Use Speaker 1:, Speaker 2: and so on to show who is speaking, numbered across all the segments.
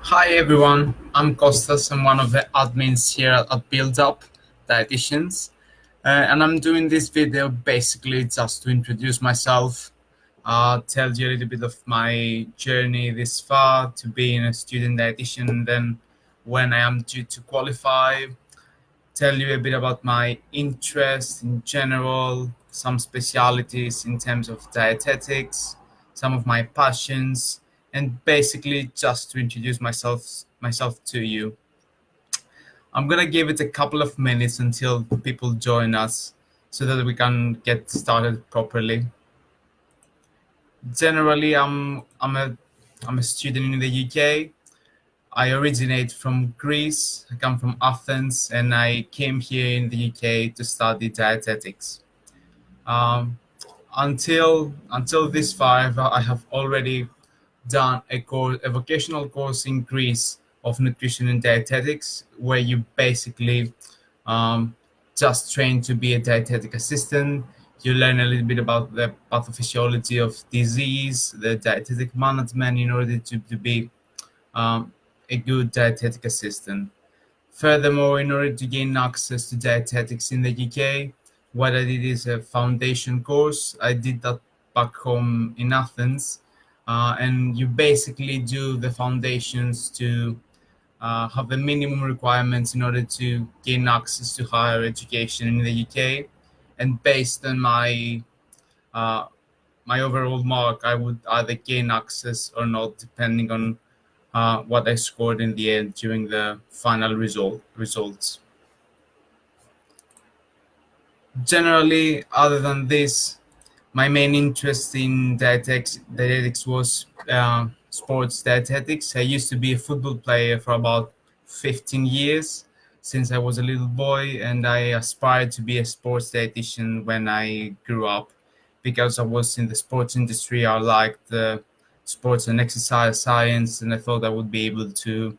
Speaker 1: Hi everyone, I'm Kostas. I'm one of the admins here at Build Up Dietitians, and I'm doing this video basically just to introduce myself, tell you a little bit of my journey this far to being a student dietitian, and then when I am due to qualify, tell you a bit about my interest in general, some specialities in terms of dietetics, some of my passions, and basically just to introduce myself to you. I'm gonna give it a couple of minutes until people join us so that we can get started properly. Generally, I'm a student in the UK. I originate from Greece. I come from Athens, and I came here in the UK to study dietetics. Um, until this far, I have already done a vocational course in Greece of nutrition and dietetics, where you basically um, just train to be a dietetic assistant. You learn a little bit about the pathophysiology of disease, the dietetic management, in order to be um, a good dietetic assistant. Furthermore, in order to gain access to dietetics in the UK, what I did is a foundation course. I did that back home in Athens. And you basically do the foundations to have the minimum requirements in order to gain access to higher education in the UK. And based on uh, my overall mark, I would either gain access or not, depending on what I scored in the end during the final results. Generally, other than this, my main interest in dietetics was sports dietetics. I used to be a football player for about 15 years since I was a little boy, and I aspired to be a sports dietitian when I grew up because I was in the sports industry. I liked the sports and exercise science, and I thought I would be able to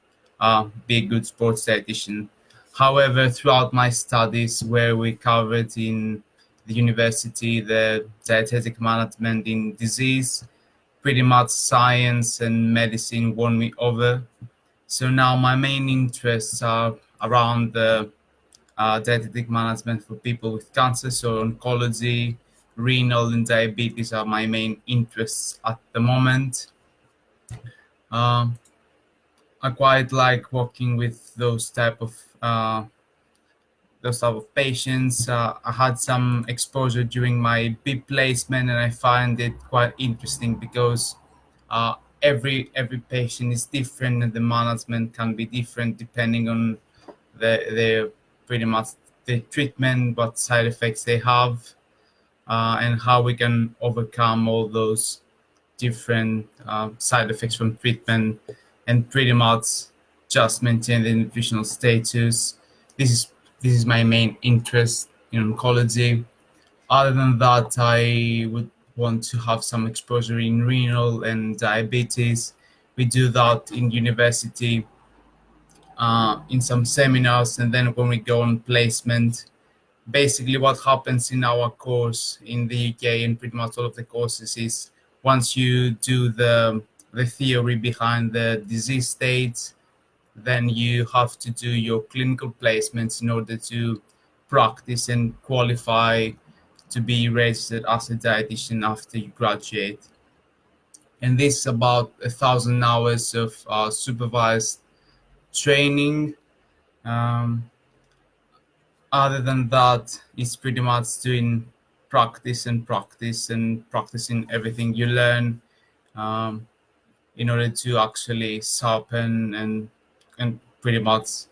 Speaker 1: be a good sports dietitian. However, throughout my studies, where we covered in the university, the dietetic management in disease, pretty much science and medicine won me over. So now my main interests are around the dietetic management for people with cancer, so oncology, renal, and diabetes are my main interests at the moment. Um, I quite like working with those type of patients. I had some exposure during my B placement, and I find it quite interesting because uh, every patient is different, and the management can be different depending on the pretty much the treatment, what side effects they have, and how we can overcome all those different side effects from treatment, and pretty much just maintain the nutritional status. This is this is my main interest in oncology. Other than that, I would want to have some exposure in renal and diabetes. We do that in university, in some seminars, and then when we go on placement, basically what happens in our course in the UK and pretty much all of the courses is once you do the theory behind the disease states, then you have to do your clinical placements in order to practice and qualify to be registered as a dietitian after you graduate. And this is about 1,000 hours of supervised training. Um, Other than that, it's pretty much doing practice and practicing everything you learn, um, in order to actually sharpen and pretty much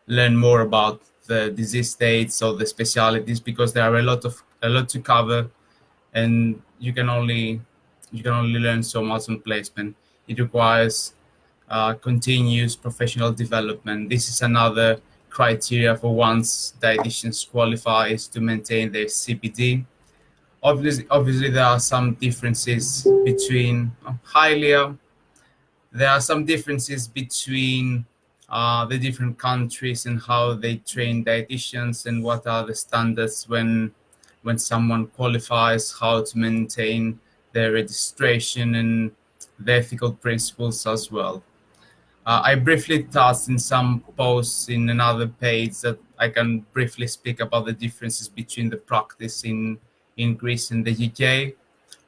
Speaker 1: learn more about the disease states or the specialities, because there are a lot to cover, and you can only learn so much on placement. It requires continuous professional development. This is another criteria for once dietitians qualify, is to maintain their CPD. Obviously, there are some differences between highly. There are some differences between the different countries and how they train dietitians and what are the standards when someone qualifies, how to maintain their registration and the ethical principles as well. I briefly touched in some posts in another page that I can briefly speak about the differences between the practice in Greece and the UK.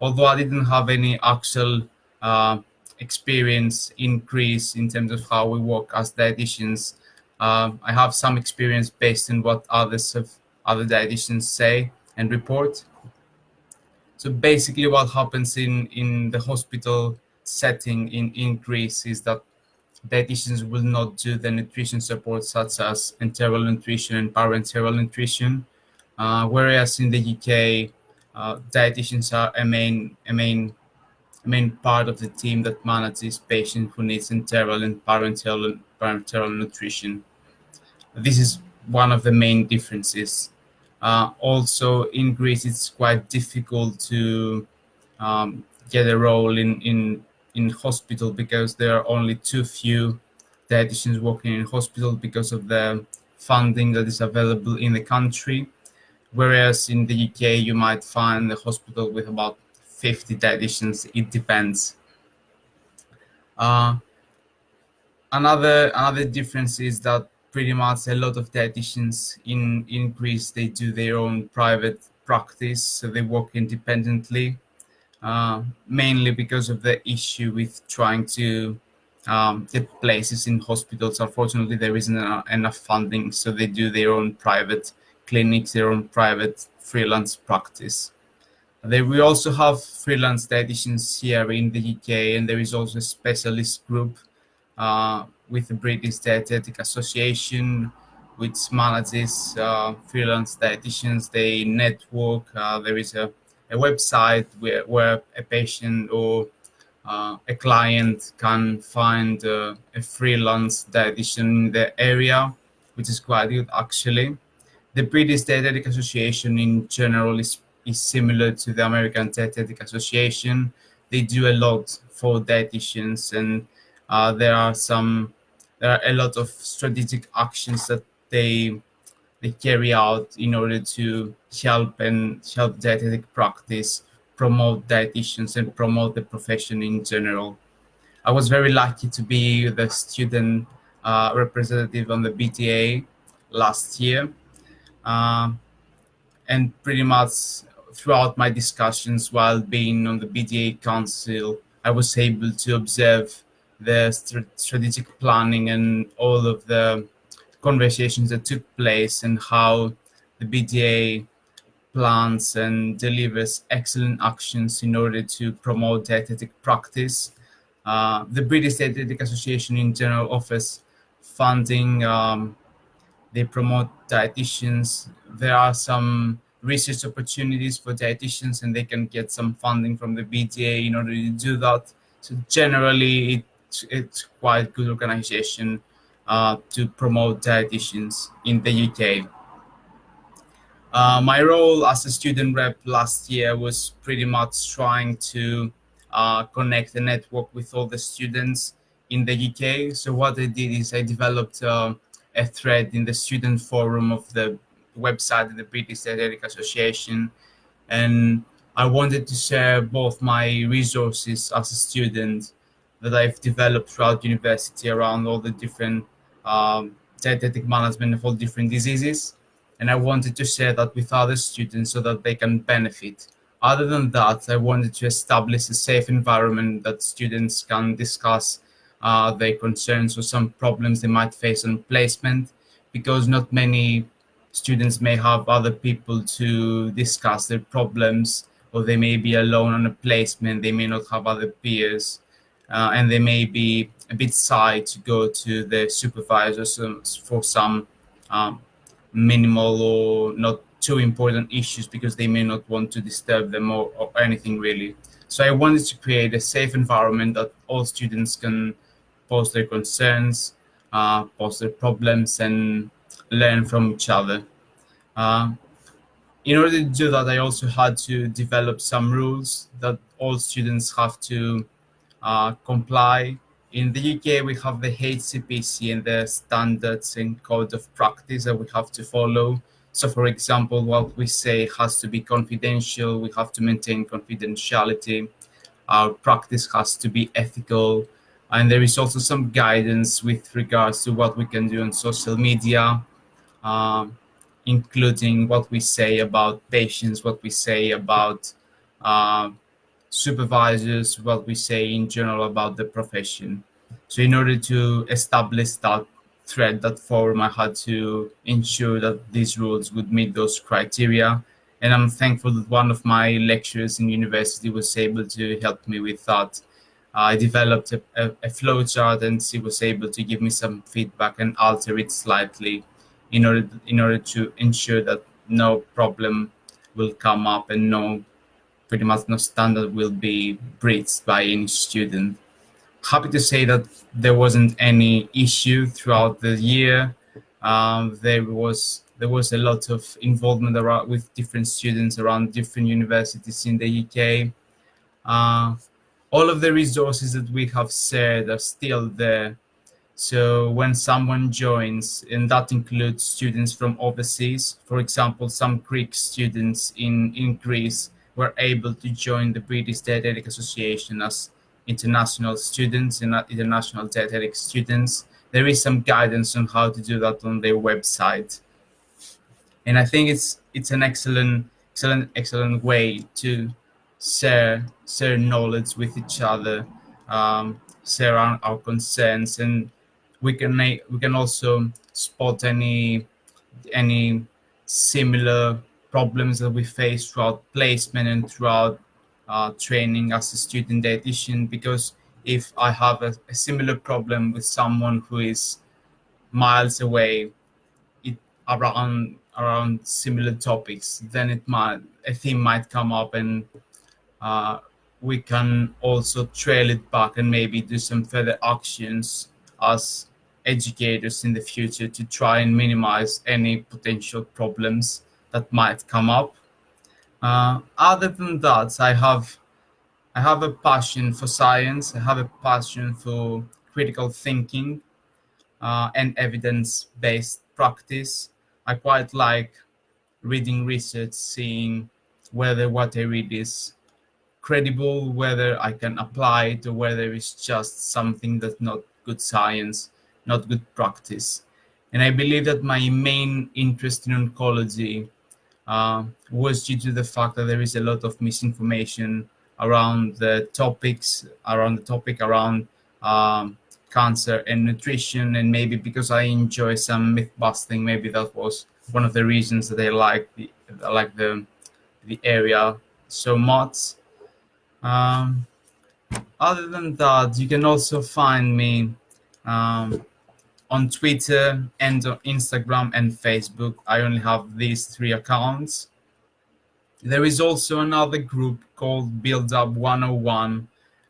Speaker 1: Although I didn't have any actual uh, experience in Greece in terms of how we work as dietitians, I have some experience based on what other dietitians say and report. So basically, what happens in the hospital setting in Greece is that dietitians will not do the nutrition support such as enteral nutrition and parenteral nutrition, whereas in the UK, dietitians are a main part of the team that manages patients who needs enteral and parenteral nutrition. This is one of the main differences. Also, in Greece, it's quite difficult to get a role in hospital because there are only too few dietitians working in hospital because of the funding that is available in the country. Whereas in the UK, you might find a hospital with about 50 dietitians. It depends. Uh, another difference is that pretty much a lot of dietitians in Greece, they do their own private practice, so they work independently, mainly because of the issue with trying to get places in hospitals. Unfortunately, there isn't enough funding, so they do their own private clinics, their own private freelance practice. We also have freelance dietitians here in the UK, and there is also a specialist group with the British Dietetic Association, which manages freelance dietitians. They network. There is a website where a patient or a client can find a freelance dietitian in the area, which is quite good actually. The British Dietetic Association in general is similar to the American Dietetic Association. They do a lot for dietitians, and there are a lot of strategic actions that they carry out in order to help dietetic practice, promote dietitians, and promote the profession in general. I was very lucky to be the student representative on the BTA last year. Um, and pretty much throughout my discussions while being on the BDA Council, I was able to observe the strategic planning and all of the conversations that took place and how the BDA plans and delivers excellent actions in order to promote dietetic practice. The British Dietetic Association in general offers funding. They promote dietitians. There are some research opportunities for dietitians, and they can get some funding from the BDA in order to do that. So generally, it's quite good organization to promote dietitians in the UK. My role as a student rep last year was pretty much trying to connect the network with all the students in the UK. So what I did is I developed a thread in the student forum of the website of the British Dietetic Association, and I wanted to share both my resources as a student that I've developed throughout university around all the different dietetic management of all different diseases, and I wanted to share that with other students so that they can benefit. Other than that, I wanted to establish a safe environment that students can discuss their concerns or some problems they might face on placement, because not many students may have other people to discuss their problems, or they may be alone on a placement, they may not have other peers, and they may be a bit shy to go to the supervisors for some um, minimal or not too important issues, because they may not want to disturb them or anything really. So I wanted to create a safe environment that all students can post their concerns, post their problems, and learn from each other. Uh, in order to do that, I also had to develop some rules that all students have to comply. In the UK, we have the HCPC and the standards and code of practice that we have to follow. So, for example, what we say has to be confidential. We have to maintain confidentiality. Our practice has to be ethical. And there is also some guidance with regards to what we can do on social media, um, including what we say about patients, what we say about uh, supervisors, what we say in general about the profession. So, in order to establish that thread, that forum, I had to ensure that these rules would meet those criteria. And I'm thankful that one of my lecturers in university was able to help me with that. I developed a flow chart, and she was able to give me some feedback and alter it slightly in order to ensure that no problem will come up and pretty much no standard will be breached by any student. Happy to say that there wasn't any issue throughout the year. There was a lot of involvement around with different students around different universities in the UK. Uh, all of the resources that we have shared are still there, so when someone joins, and that includes students from overseas, for example, some Greek students in Greece were able to join the British Dietetic Association as international students and international dietetic students. There is some guidance on how to do that on their website, and I think it's an excellent way to share knowledge with each other, share our concerns, and we can also spot any similar problems that we face throughout placement and throughout training as a student dietitian. Because if I have a similar problem with someone who is miles away, it around similar topics, then a theme might come up, and uh, we can also trail it back and maybe do some further actions as educators in the future to try and minimize any potential problems that might come up. Other than that, I have a passion for science. I have a passion for critical thinking and evidence-based practice. I quite like reading research, seeing whether what I read is credible, whether I can apply it, or whether it's just something that's not good science, not good practice. And I believe that my main interest in oncology was due to the fact that there is a lot of misinformation around the topic around um, cancer and nutrition, and maybe because I enjoy some myth busting, maybe that was one of the reasons that I like the area so much. Um, Other than that, you can also find me um, on Twitter and on Instagram and Facebook. I only have these three accounts. There is also another group called Build Up 101,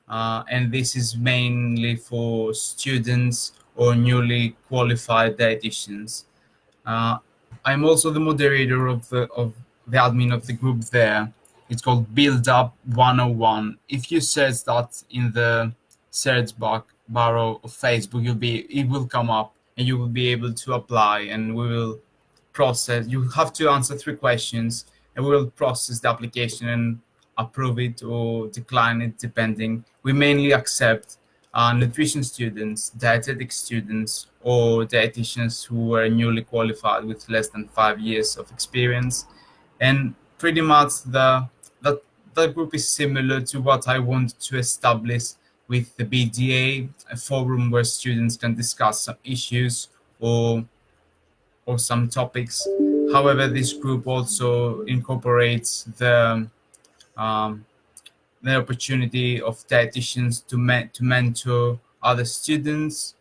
Speaker 1: and this is mainly for students or newly qualified dietitians. Uh, I'm also the moderator of the admin of the group there. It's called Build Up 101. If you search that in the search bar of Facebook, it will come up, and you will be able to apply, and we will process. You have to answer three questions, and we will process the application and approve it or decline it depending. We mainly accept nutrition students, dietetic students, or dietitians who are newly qualified with less than 5 years of experience. And pretty much that that group is similar to what I want to establish with the BDA, a forum where students can discuss some issues or some topics. However, this group also incorporates um, the opportunity of dietitians to mentor other students,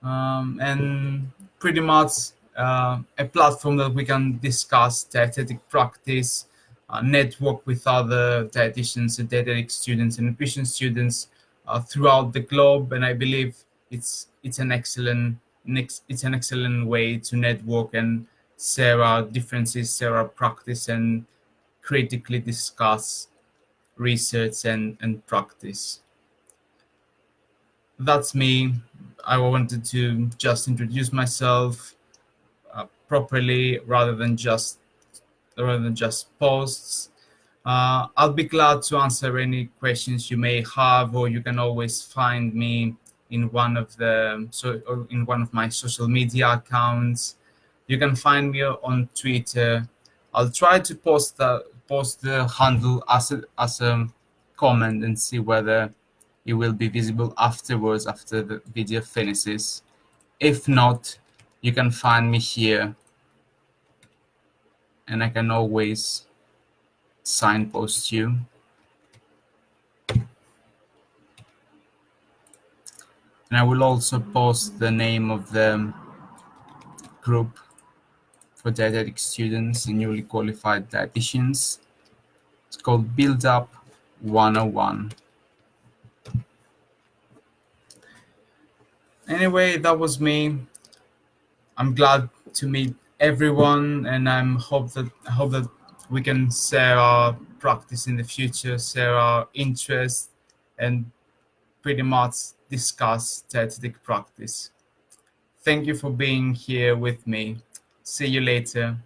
Speaker 1: and pretty much a platform that we can discuss dietetic practice, network with other dietitians and dietetic students and nutrition students throughout the globe. And I believe it's an excellent way to network and share our differences, share our practice, and critically discuss research and practice. That's me. I wanted to just introduce myself properly rather than just posts. I'll be glad to answer any questions you may have, or you can always find me in one of the in one of my social media accounts. You can find me on Twitter. I'll try to post the handle as a comment and see whether it will be visible afterwards after the video finishes. If not, you can find me here, and I can always signpost you. And I will also post the name of the group for dietetic students and newly qualified dietitians. It's called Build Up 101. Anyway, that was me. I'm glad to meet everyone, and I hope that we can share our practice in the future, share our interests, and pretty much discuss dietetic practice. Thank you for being here with me. See you later.